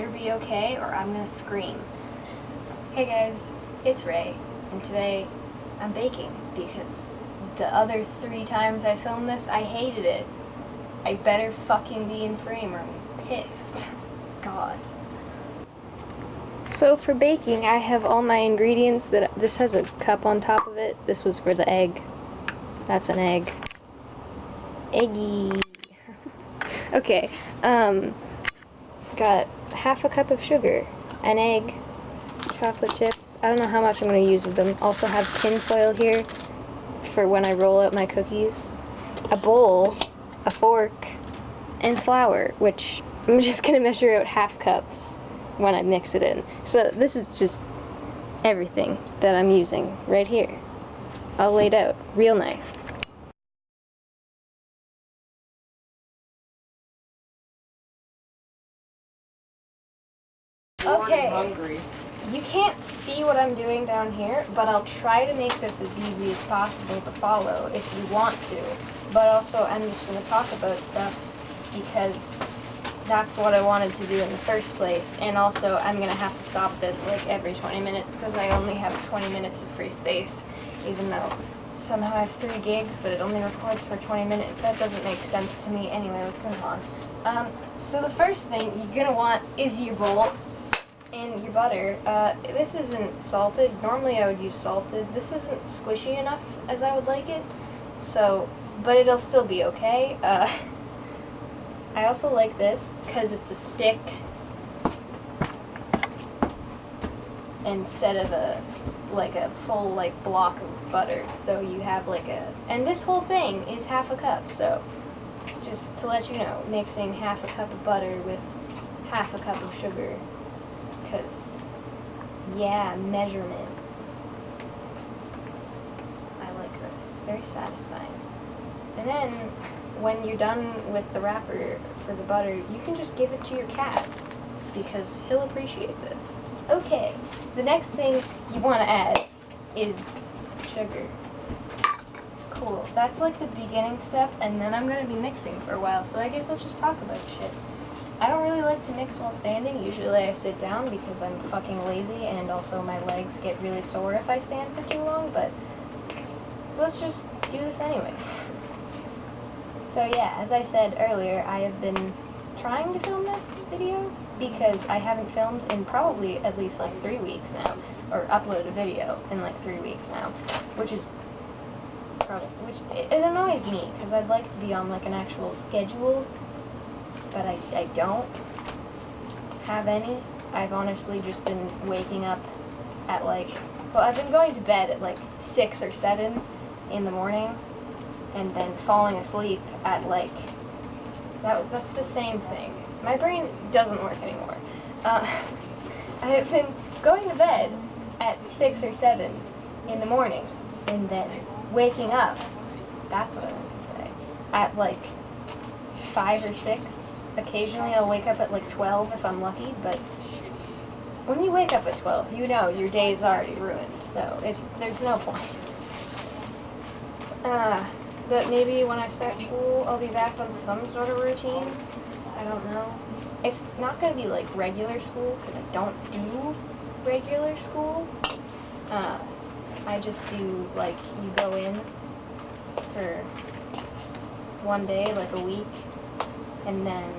better be okay or I'm gonna scream. Hey guys, it's Ray, and today I'm baking because the other 3 times I filmed this, I hated it. I better fucking be in frame or I'm pissed. God. So for baking, I have all my ingredients. This has a cup on top of it. This was for the egg. That's an egg. Eggy. Okay, got half a cup of sugar, an egg, chocolate chips. I don't know how much I'm going to use of them. Also have tin foil here for when I roll out my cookies. A bowl, a fork, and flour, which I'm just going to measure out half cups when I mix it in. So this is just everything that I'm using right here. All laid out, real nice. Okay, hungry. You can't see what I'm doing down here, but I'll try to make this as easy as possible to follow if you want to. But also, I'm just going to talk about stuff because that's what I wanted to do in the first place. And also, I'm going to have to stop this like every 20 minutes because I only have 20 minutes of free space, even though somehow I have 3 gigs, but it only records for 20 minutes. That doesn't make sense to me. Anyway, let's move on. So the first thing you're going to want is your bowl. And your butter. This isn't salted. Normally I would use salted. This isn't squishy enough as I would like it. So, but it'll still be okay. I also like this because it's a stick instead of a full block of butter. So you have and this whole thing is half a cup. So just to let you know, mixing half a cup of butter with half a cup of sugar. Because, yeah, measurement. I like this. It's very satisfying. And then, when you're done with the wrapper for the butter, you can just give it to your cat. Because he'll appreciate this. Okay, the next thing you want to add is sugar. Cool. That's like the beginning step, and then I'm going to be mixing for a while, so I guess I'll just talk about shit. I don't really like to mix while standing. Usually I sit down because I'm fucking lazy and also my legs get really sore if I stand for too long, but let's just do this anyways. So yeah, as I said earlier, I have been trying to film this video because I haven't filmed in probably at least 3 weeks now, or upload a video in 3 weeks now, which it annoys me because I'd like to be on an actual schedule. But I don't have any. I've honestly just been waking up at I've been going to bed at 6 or 7 in the morning and then falling asleep at that's the same thing. My brain doesn't work anymore. I've been going to bed at 6 or 7 in the morning and then waking up, that's what I meant to say, at 5 or 6. Occasionally I'll wake up at 12 if I'm lucky, but when you wake up at 12, you know your day is already ruined, so there's no point. But maybe when I start school, I'll be back on some sort of routine. I don't know. It's not going to be regular school, because I don't do regular school. I just do, you go in for one day, a week, and then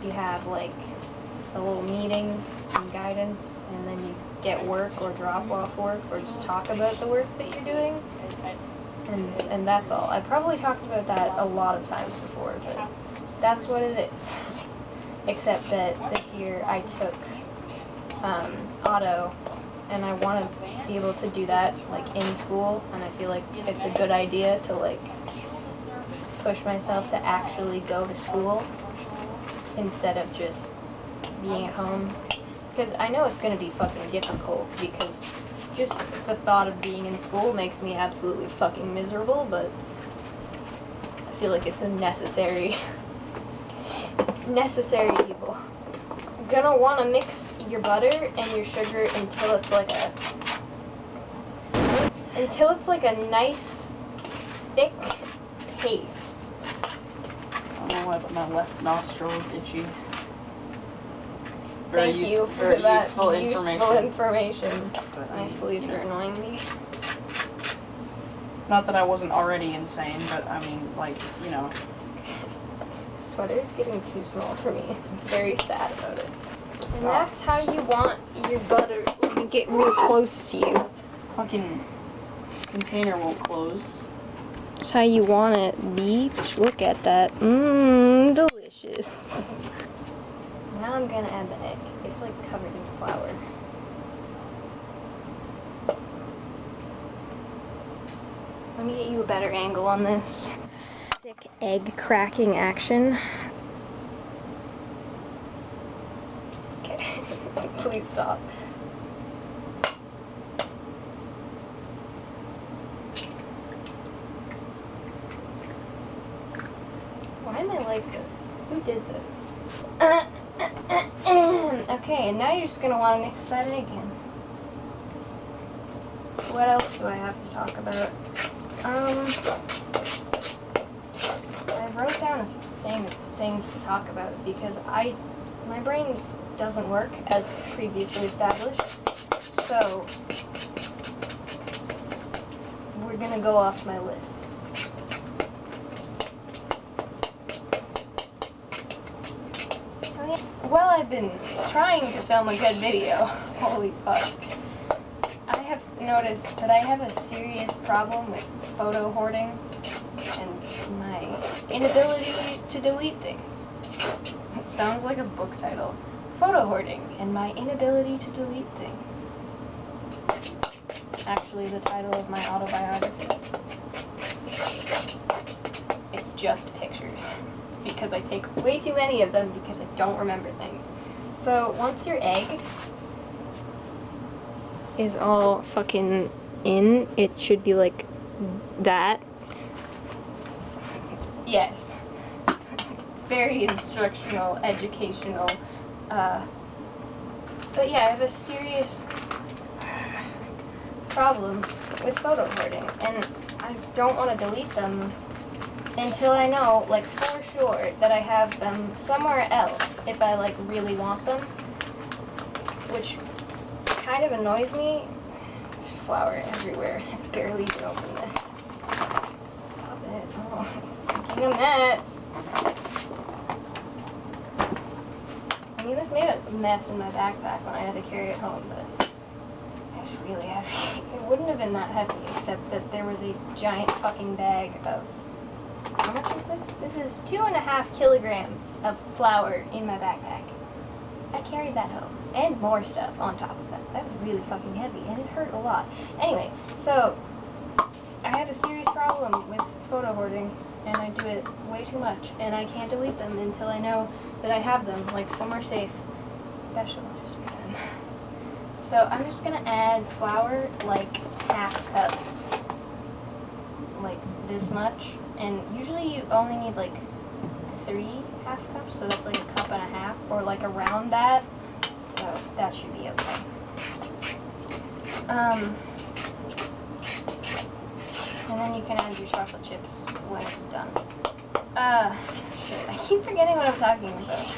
you have a little meeting and guidance, and then you get work or drop off work or just talk about the work that you're doing, and that's all. I probably talked about that a lot of times before, but that's what it is. Except that this year I took auto, and I want to be able to do that in school, and I feel it's a good idea to push myself to actually go to school instead of just being at home, because I know it's going to be fucking difficult because just the thought of being in school makes me absolutely fucking miserable, but I feel it's a necessary evil. You're gonna want to mix your butter and your sugar until it's a nice thick paste. I don't know why, but my left nostril is itchy. Thank you for very that useful information. But, My sleeves are annoying me. Not that I wasn't already insane, but I mean, like, you know. Sweater is getting too small for me. I'm very sad about it. And that's how you want your butter. Let me get real close to you. Fucking container won't close. That's how you want it, beach. Look at that. Mmm, delicious. Now I'm gonna add the egg. It's like covered in flour. Let me get you a better angle on this. Sick egg cracking action. Okay, please stop. Why am I like this? Who did this? Okay, and now you're just gonna want to mix that egg in. What else do I have to talk about? I wrote down a things to talk about because my brain doesn't work as previously established. So we're gonna go off my list. Well, I've been trying to film a good video. Holy fuck. I have noticed that I have a serious problem with photo hoarding and my inability to delete things. It sounds like a book title. Photo hoarding and my inability to delete things. Actually, the title of my autobiography. It's just pictures. Because I take way too many of them because I don't remember things. So once your egg is all fucking in, it should be like that. Yes. Very instructional, educational. But yeah, I have a serious problem with photo hoarding, and I don't want to delete them until I know, like, for sure that I have them somewhere else if I, like, really want them, which kind of annoys me. There's flour everywhere. I barely even open this. Stop it. Oh, it's making a mess. I mean, this made a mess in my backpack when I had to carry it home, but it was really heavy. It wouldn't have been that heavy except that there was a giant fucking bag of... How much is this? This is 2.5 kilograms of flour in my backpack. I carried that home. And more stuff on top of that. That was really fucking heavy, and it hurt a lot. Anyway, so I have a serious problem with photo hoarding, and I do it way too much, and I can't delete them until I know that I have them, like, somewhere safe. Special just begun. So I'm just gonna add flour, like, half cups. Like, this much. And usually you only need like 3 half cups, so that's like a cup and a half, or like around that. So that should be okay. And then you can add your chocolate chips when it's done. Shit, I keep forgetting what I'm talking about.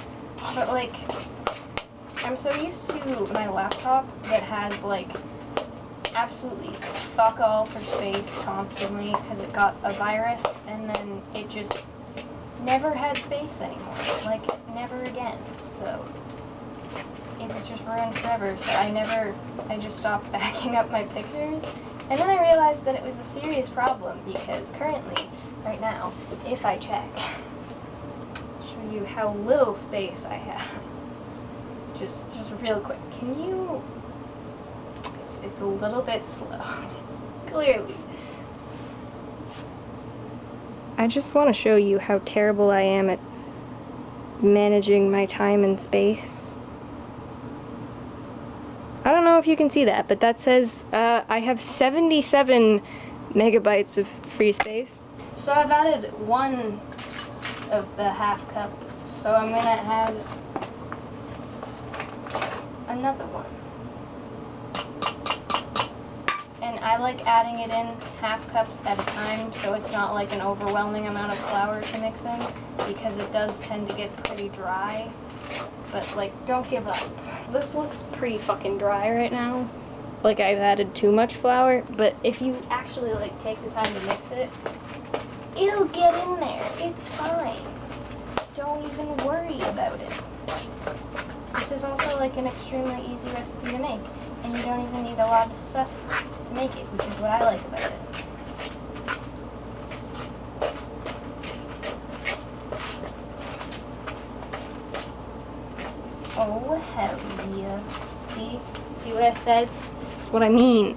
But like, I'm so used to my laptop that has like absolutely fuck all for space constantly because it got a virus and then it just never had space anymore. Like, never again. So it was just ruined forever. So I just stopped backing up my pictures. And then I realized that it was a serious problem because currently, right now, if I check, I'll show you how little space I have. Just real quick. Can you... It's a little bit slow, clearly. I just want to show you how terrible I am at managing my time and space. I don't know if you can see that, but that says I have 77 megabytes of free space. So I've added 1 of the half cup, so I'm gonna add another one. And I like adding it in half cups at a time, so it's not like an overwhelming amount of flour to mix in, because it does tend to get pretty dry. But like, don't give up. This looks pretty fucking dry right now. Like I've added too much flour, but if you actually like take the time to mix it, it'll get in there. It's fine. Don't even worry about it. This is also like an extremely easy recipe to make, and you don't even need a lot of stuff to make it, which is what I like about it. Oh, hell yeah. See what I said? That's what I mean.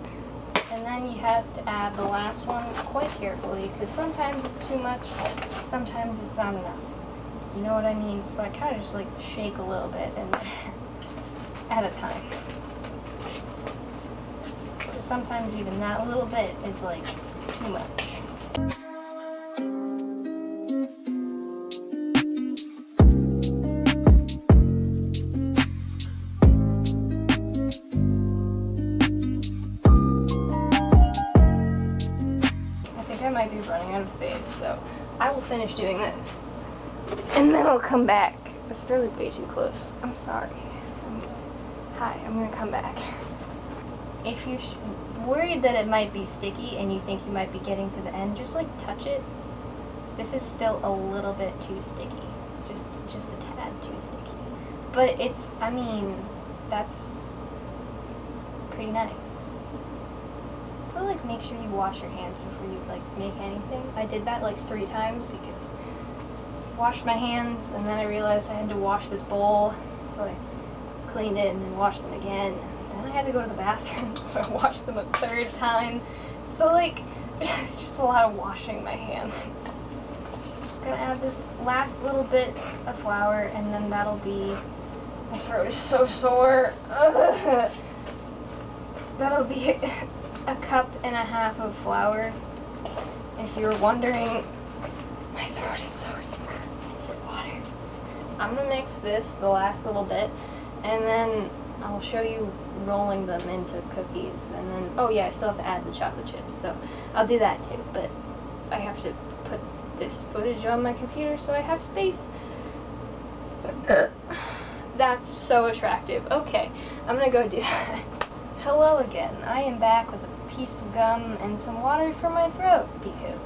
And then you have to add the last one quite carefully, because sometimes it's too much, sometimes it's not enough. You know what I mean? So I kind of just like shake a little bit and at a time. So sometimes even that little bit is like too much. I think I might be running out of space, so I will finish doing this. And then I'll come back. It's really way too close. I'm sorry. Hi, I'm gonna come back. If you're worried that it might be sticky and you think you might be getting to the end, just like touch it. This is still a little bit too sticky. It's just a tad too sticky. But it's, I mean, that's pretty nice. So like make sure you wash your hands before you like make anything. I did that like 3 times because washed my hands, and then I realized I had to wash this bowl, so I cleaned it and then washed them again. And then I had to go to the bathroom, so I washed them a 3rd time. So like, it's just a lot of washing my hands. Just gonna add this last little bit of flour, and then that'll be, my throat is so sore. Ugh. That'll be a cup and a half of flour. If you're wondering, my throat is so sore. Water. I'm gonna mix this, the last little bit, and then I'll show you rolling them into cookies, and then, oh yeah, I still have to add the chocolate chips, so I'll do that too, but I have to put this footage on my computer so I have space. That's so attractive. Okay, I'm gonna go do that. Hello again. I am back with a piece of gum and some water for my throat because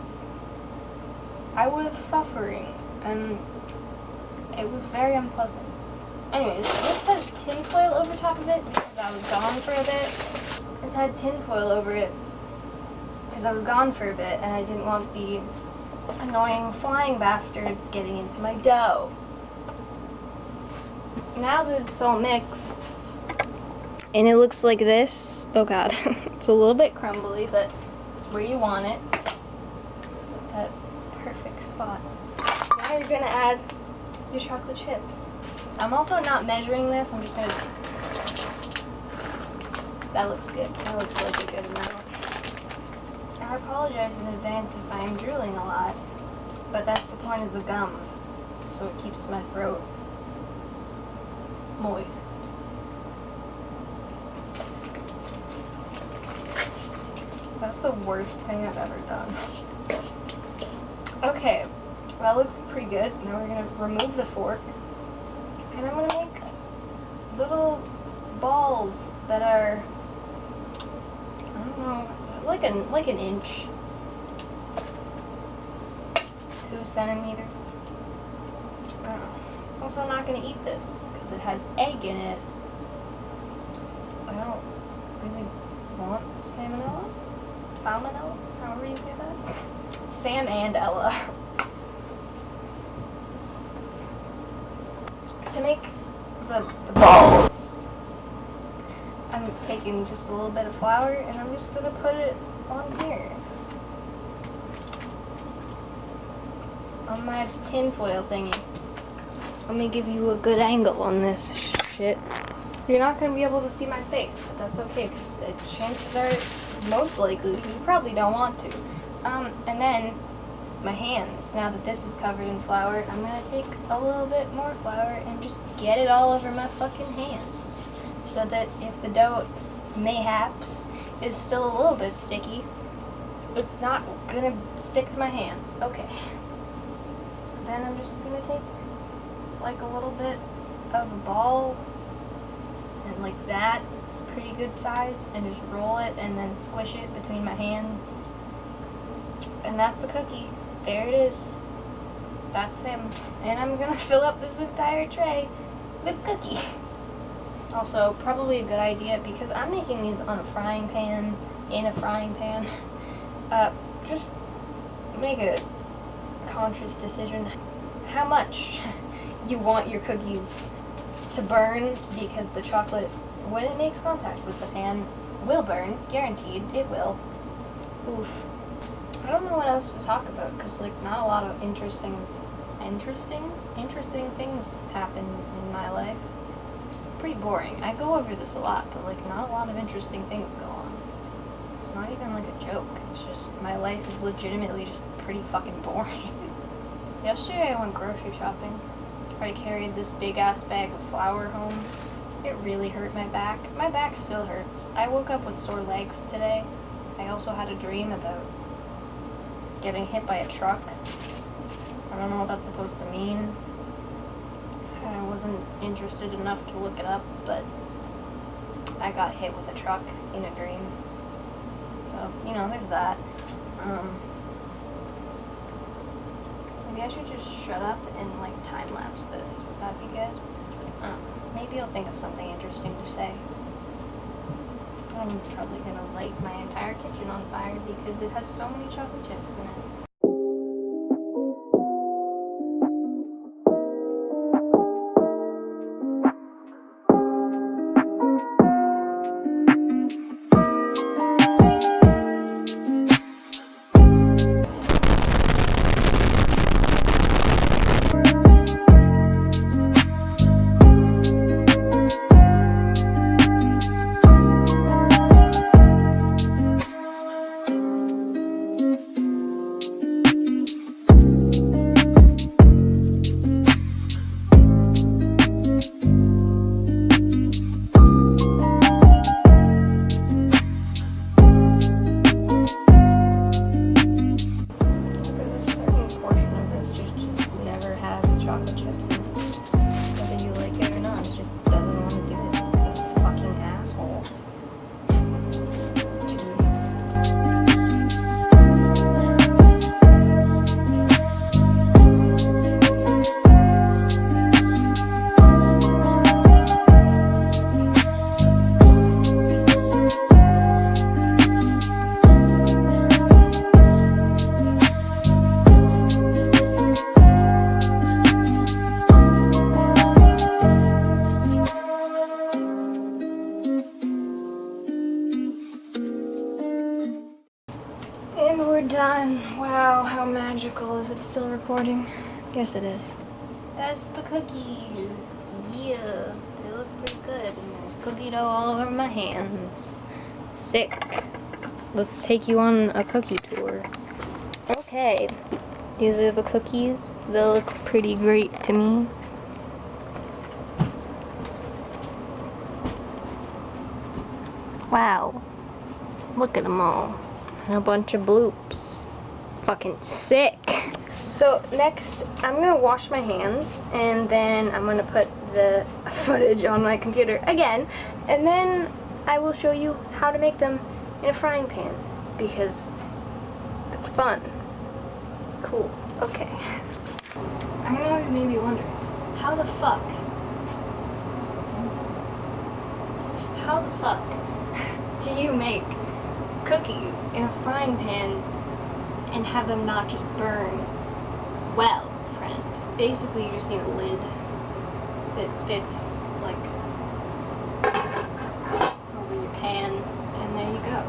I was suffering and it was very unpleasant. Anyways, this has tinfoil over top of it because I was gone for a bit. This had tinfoil over it because I was gone for a bit and I didn't want the annoying flying bastards getting into my dough. Now that it's all mixed, and it looks like this, oh god, it's a little bit crumbly, but it's where you want it. It's like that perfect spot. Now you're gonna add your chocolate chips. I'm also not measuring this, I'm just gonna, that looks good. That looks like a good amount. I apologize in advance if I'm drooling a lot, but that's the point of the gum, so it keeps my throat moist. That's the worst thing I've ever done. Okay, that looks pretty good. Now we're gonna remove the fork, and I'm gonna make little balls that are, I don't know, like an inch, 2 centimeters. I don't know. Also, I'm not gonna eat this because it has egg in it. I don't really want salmonella. Salmonella, however you say that. Sam and Ella. To make the balls, I'm taking just a little bit of flour and I'm just gonna put it on here. On my tinfoil thingy. Let me give you a good angle on this shit. You're not gonna be able to see my face, but that's okay because chances are, most likely, you probably don't want to. And then my hands, now that this is covered in flour, I'm gonna take a little bit more flour and just get it all over my fucking hands. So that if the dough mayhaps is still a little bit sticky. It's not gonna stick to my hands. Okay. Then I'm just gonna take like a little bit of a ball and like that. It's a pretty good size, and just roll it and then squish it between my hands. And that's the cookie. There it is. That's him. And I'm gonna fill up this entire tray with cookies. Also, probably a good idea, because I'm making these on a frying pan, in a frying pan. Just make a conscious decision how much you want your cookies to burn, because the chocolate, when it makes contact with the pan, will burn. Guaranteed, it will. Oof. I don't know what else to talk about, because like not a lot of interesting things happen in my life. Pretty boring. I go over this a lot, but like not a lot of interesting things go on. It's not even like a joke. It's just my life is legitimately just pretty fucking boring. Yesterday I went grocery shopping. I carried this big ass bag of flour home. It really hurt my back. My back still hurts. I woke up with sore legs today. I also had a dream about getting hit by a truck. I don't know what that's supposed to mean. I wasn't interested enough to look it up, but I got hit with a truck in a dream. So, you know, there's that. Maybe I should just shut up and like time-lapse this. Would that be good? Maybe I'll think of something interesting to say. I'm probably gonna light my entire kitchen on fire because it has so many chocolate chips in it. And we're done. Wow, how magical. Is it still recording? Yes, it is. That's the cookies. Yeah, they look pretty good. And there's cookie dough all over my hands. Sick. Let's take you on a cookie tour. Okay, these are the cookies. They look pretty great to me. Wow, look at them all. And a bunch of bloops. Fucking sick. So next, I'm gonna wash my hands, and then I'm gonna put the footage on my computer again, and then I will show you how to make them in a frying pan, because it's fun. Cool. Okay. I know you may be wondering, how the fuck do you make cookies in a frying pan and have them not just burn? Well, friend, basically you just need a lid that fits like over your pan, and there you go.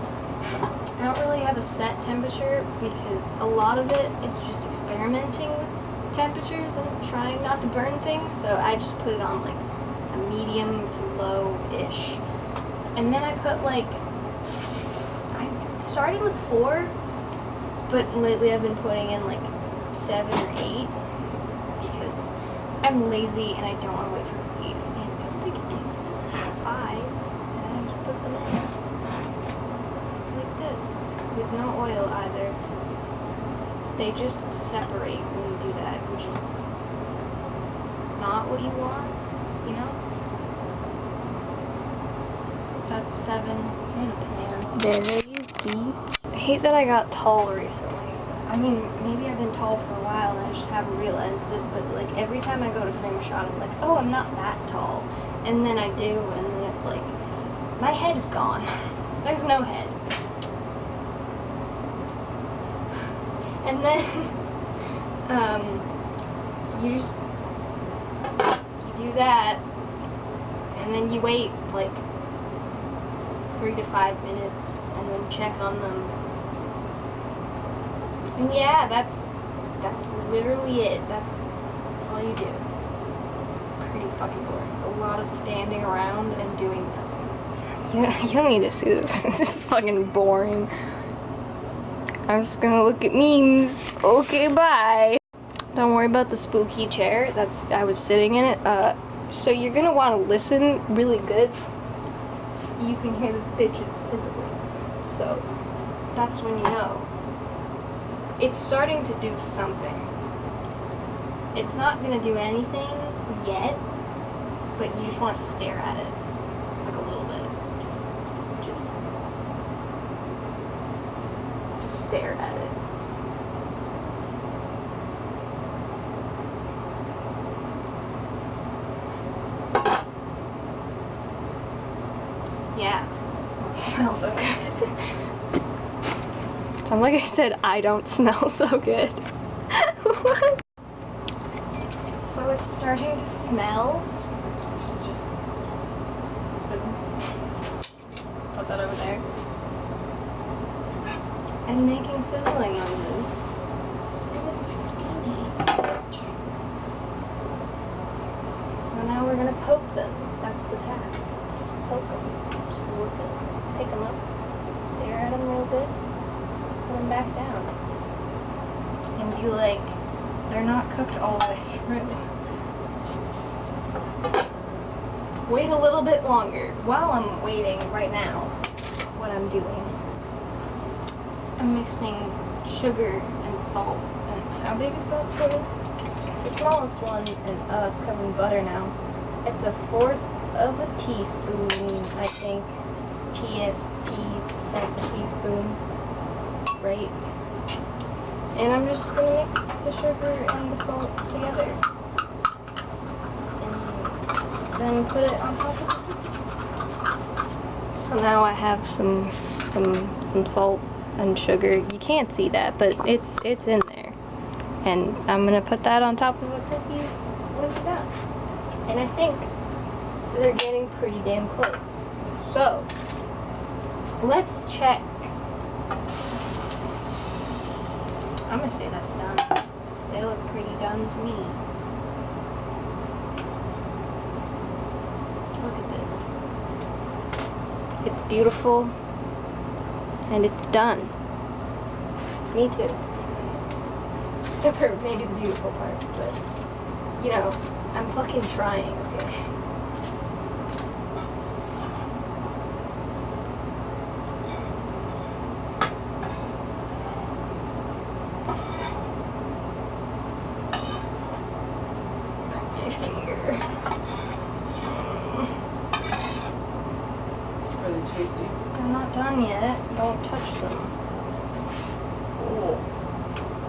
I don't really have a set temperature because a lot of it is just experimenting with temperatures and trying not to burn things, so I just put it on like a medium to low-ish. And then I put like, I started with 4, but lately I've been putting in like 7 or 8 because I'm lazy and I don't want to wait for cookies. And I'm like, 5, and I just put them in. no oil either, because they just separate when you do that, which is not what you want, you know? That's 7 in a pan. There you be. I hate that I got tall recently. I mean, maybe I've been tall for a while and I just haven't realized it, but like every time I go to frame a shot, I'm like, oh, I'm not that tall. And then I do, and then it's like, my head is gone. There's no head. And then, you do that, and then you wait like 3 to 5 minutes, and then check on them. And yeah, that's literally it. That's all you do. It's pretty fucking boring. It's a lot of standing around and doing nothing. You don't need to see this. This is fucking boring. I'm just gonna look at memes. Okay, bye. Don't worry about the spooky chair. I was sitting in it. So you're gonna want to listen really good. You can hear this bitch is sizzling. So that's when you know it's starting to do something. It's not gonna do anything yet, but you just want to stare at it like a little bit. Just stare at it. Yeah, it smells so good. Sounds like I said I don't smell so good. What? So it's starting to smell. This is just spoons. Put that over there. And making sizzling noises. So now we're gonna poke them. That's the task. Poke them. Just look at them. Pick them up. Stare at them real good. Put them back down. And be like, they're not cooked all the way through. Wait a little bit longer. While I'm waiting right now, what I'm doing, I'm mixing sugar and salt. And how big is that spoon? The smallest one, and it's covered in butter now. It's 1/4 of a teaspoon, I think. TSP, that's a teaspoon, right? And I'm just gonna mix the sugar and the salt together. And then put it on top of it. So now I have some salt and sugar. You can't see that, but it's in there. And I'm gonna put that on top of a cookie when it's done. And I think they're getting pretty damn close. So let's check. I'm gonna say that's done. They look pretty done to me. Look at this. It's beautiful. And it's done. Me too. Except for maybe the beautiful part, but you know, I'm fucking trying, okay? My finger. Are they tasty? They're not done yet. Don't touch them. Oh.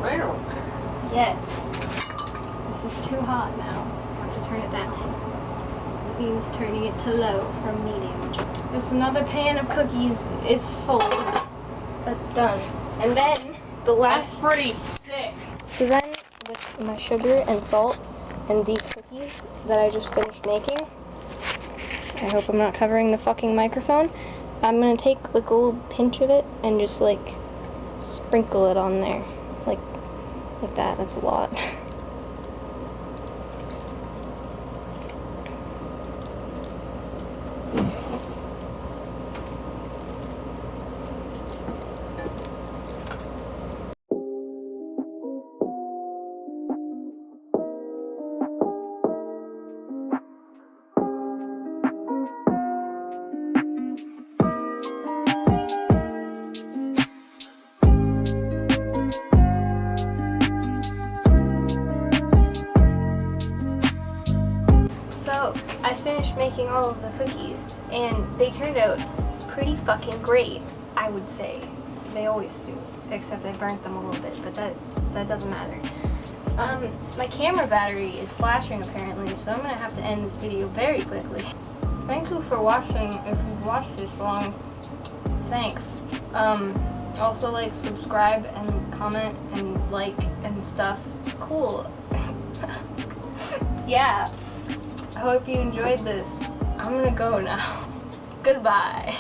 Wow. Yes. This is too hot now. I have to turn it down. It means turning it to low from medium. Just another pan of cookies. It's full. That's done. And then the last. That's pretty sick. So then, with my sugar and salt and these cookies that I just finished making, I hope I'm not covering the fucking microphone. I'm gonna take like a little pinch of it and just like sprinkle it on there, like that. That's a lot. finished making all of the cookies, and they turned out pretty fucking great, I would say. They always do, except I burnt them a little bit, but that doesn't matter. My camera battery is flashing apparently, so I'm gonna have to end this video very quickly. Thank you for watching. If you've watched this long, thanks. Also, like, subscribe and comment and like and stuff. Cool. Yeah. I hope you enjoyed this. I'm gonna go now. Goodbye.